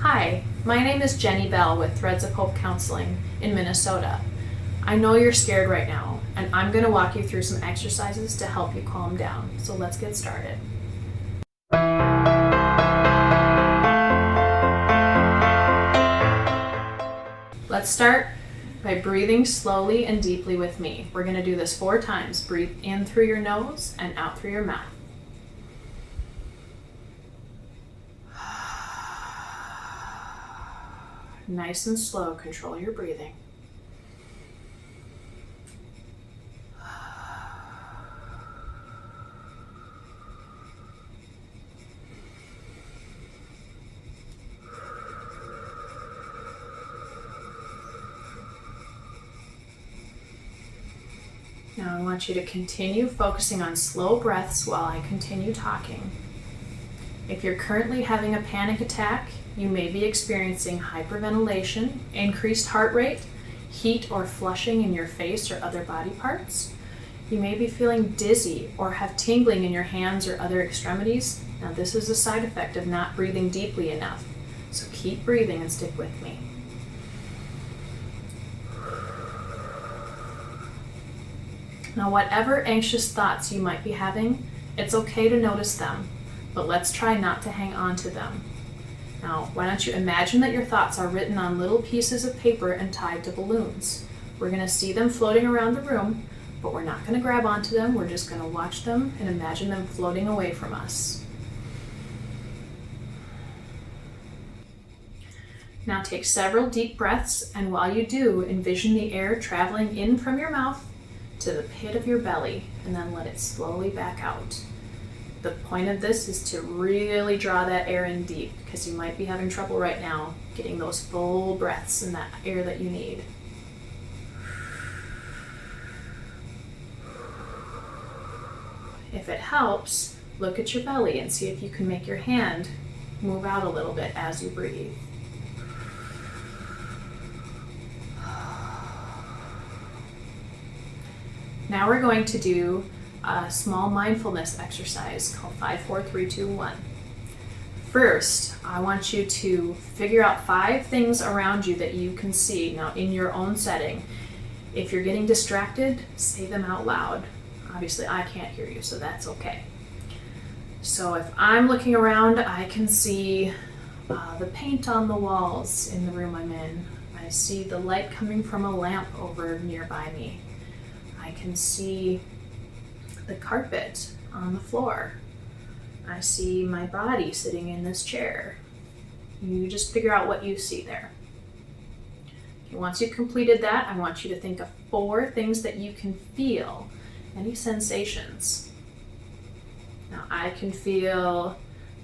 Hi, my name is Jenny Bell with Threads of Hope Counseling in Minnesota. I know you're scared right now, and I'm going to walk you through some exercises to help you calm down. So let's get started. Let's start by breathing slowly and deeply with me. We're going to do this 4 times. Breathe in through your nose and out through your mouth. Nice and slow, control your breathing. Now I want you to continue focusing on slow breaths while I continue talking. If you're currently having a panic attack, you may be experiencing hyperventilation, increased heart rate, heat or flushing in your face or other body parts. You may be feeling dizzy or have tingling in your hands or other extremities. Now this is a side effect of not breathing deeply enough. So keep breathing and stick with me. Now whatever anxious thoughts you might be having, it's okay to notice them, but let's try not to hang on to them. Now, why don't you imagine that your thoughts are written on little pieces of paper and tied to balloons. We're going to see them floating around the room, but we're not going to grab onto them. We're just going to watch them and imagine them floating away from us. Now take several deep breaths, and while you do, envision the air traveling in from your mouth to the pit of your belly, and then let it slowly back out. The point of this is to really draw that air in deep, because you might be having trouble right now getting those full breaths in that air that you need. If it helps, look at your belly and see if you can make your hand move out a little bit as you breathe. Now we're going to do a small mindfulness exercise called 5, 4, 3, 2, 1. First, I want you to figure out 5 things around you that you can see now in your own setting. If you're getting distracted, say them out loud. Obviously, I can't hear you, so that's okay. So if I'm looking around, I can see the paint on the walls in the room I'm in. I see the light coming from a lamp over nearby me. I can see the carpet on the floor. I see my body sitting in this chair. You just figure out what you see there. Okay, once you've completed that, I want you to think of 4 things that you can feel. Any sensations? Now I can feel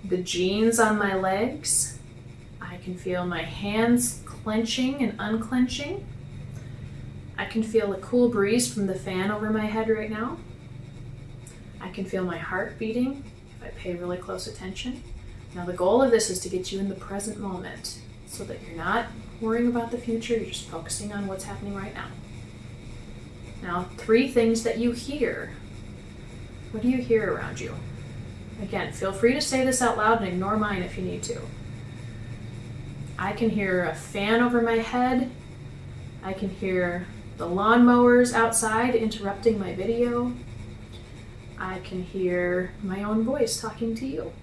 the jeans on my legs. I can feel my hands clenching and unclenching. I can feel the cool breeze from the fan over my head right now. I can feel my heart beating if I pay really close attention. Now the goal of this is to get you in the present moment so that you're not worrying about the future, you're just focusing on what's happening right now. Now 3 things that you hear. What do you hear around you? Again, feel free to say this out loud and ignore mine if you need to. I can hear a fan over my head. I can hear the lawnmowers outside interrupting my video. I can hear my own voice talking to you.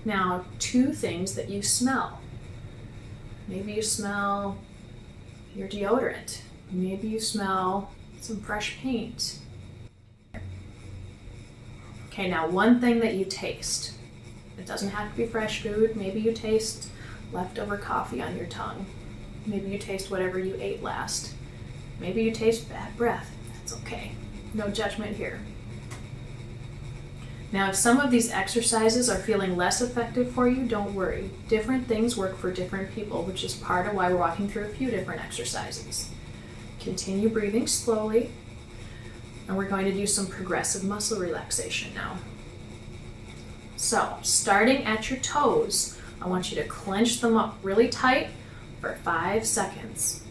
Now, 2 things that you smell. Maybe you smell your deodorant. Maybe you smell some fresh paint. Okay, now 1 thing that you taste. It doesn't have to be fresh food. Maybe you taste leftover coffee on your tongue. Maybe you taste whatever you ate last. Maybe you taste bad breath. That's okay. No judgment here. Now, if some of these exercises are feeling less effective for you, don't worry. Different things work for different people, which is part of why we're walking through a few different exercises. Continue breathing slowly, and we're going to do some progressive muscle relaxation now. So, starting at your toes, I want you to clench them up really tight for 5 seconds.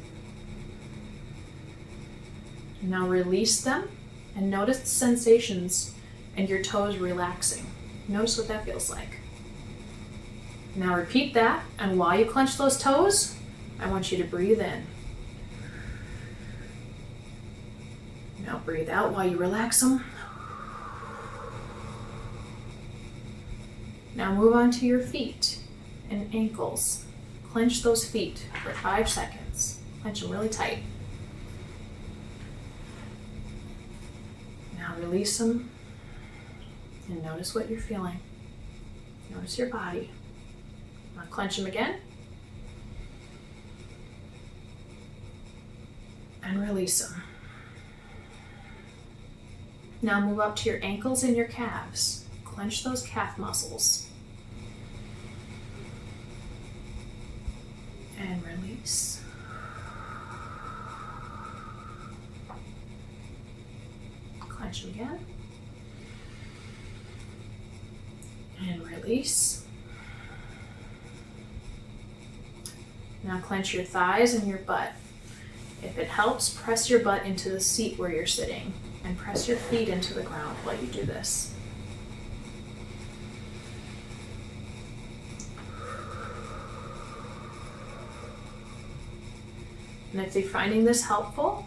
Now release them and notice the sensations and your toes relaxing. Notice what that feels like. Now repeat that, and while you clench those toes, I want you to breathe in. Now breathe out while you relax them. Now move on to your feet and ankles. Clench those feet for 5 seconds. Clench them really tight. Now release them and notice what you're feeling. Notice your body. Now clench them again. And release them. Now move up to your ankles and your calves. Clench those calf muscles. And release. Clench them again. And release. Now clench your thighs and your butt. If it helps, press your butt into the seat where you're sitting and press your feet into the ground while you do this. And if you're finding this helpful,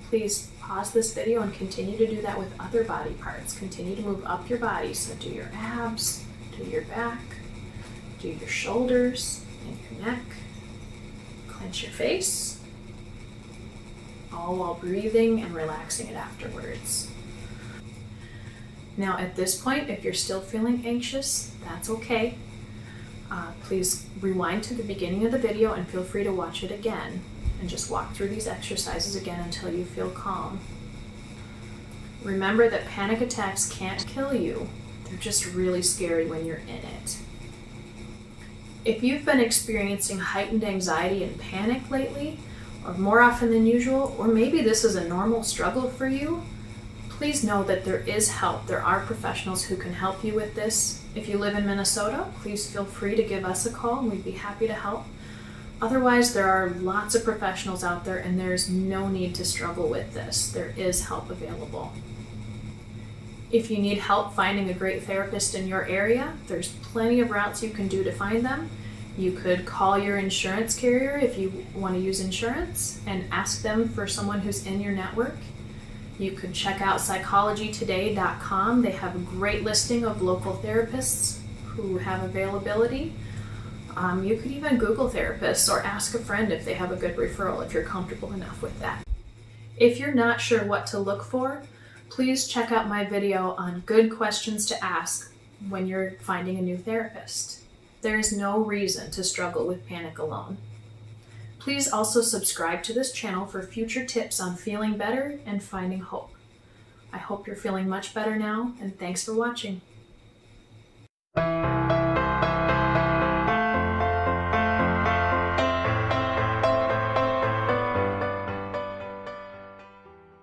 please pause this video and continue to do that with other body parts. Continue to move up your body. So do your abs, do your back, do your shoulders and your neck. Clench your face, all while breathing and relaxing it afterwards. Now at this point, if you're still feeling anxious, that's okay. Please rewind to the beginning of the video and feel free to watch it again and just walk through these exercises again until you feel calm. Remember that panic attacks can't kill you. They're just really scary when you're in it. If you've been experiencing heightened anxiety and panic lately, or more often than usual, or maybe this is a normal struggle for you, please know that there is help. There are professionals who can help you with this. If you live in Minnesota, please feel free to give us a call and we'd be happy to help. Otherwise, there are lots of professionals out there and there's no need to struggle with this. There is help available. If you need help finding a great therapist in your area, there's plenty of routes you can do to find them. You could call your insurance carrier if you want to use insurance and ask them for someone who's in your network. You could check out psychologytoday.com. They have a great listing of local therapists who have availability. You could even Google therapists or ask a friend if they have a good referral if you're comfortable enough with that. If you're not sure what to look for, please check out my video on good questions to ask when you're finding a new therapist. There is no reason to struggle with panic alone. Please also subscribe to this channel for future tips on feeling better and finding hope. I hope you're feeling much better now, and thanks for watching.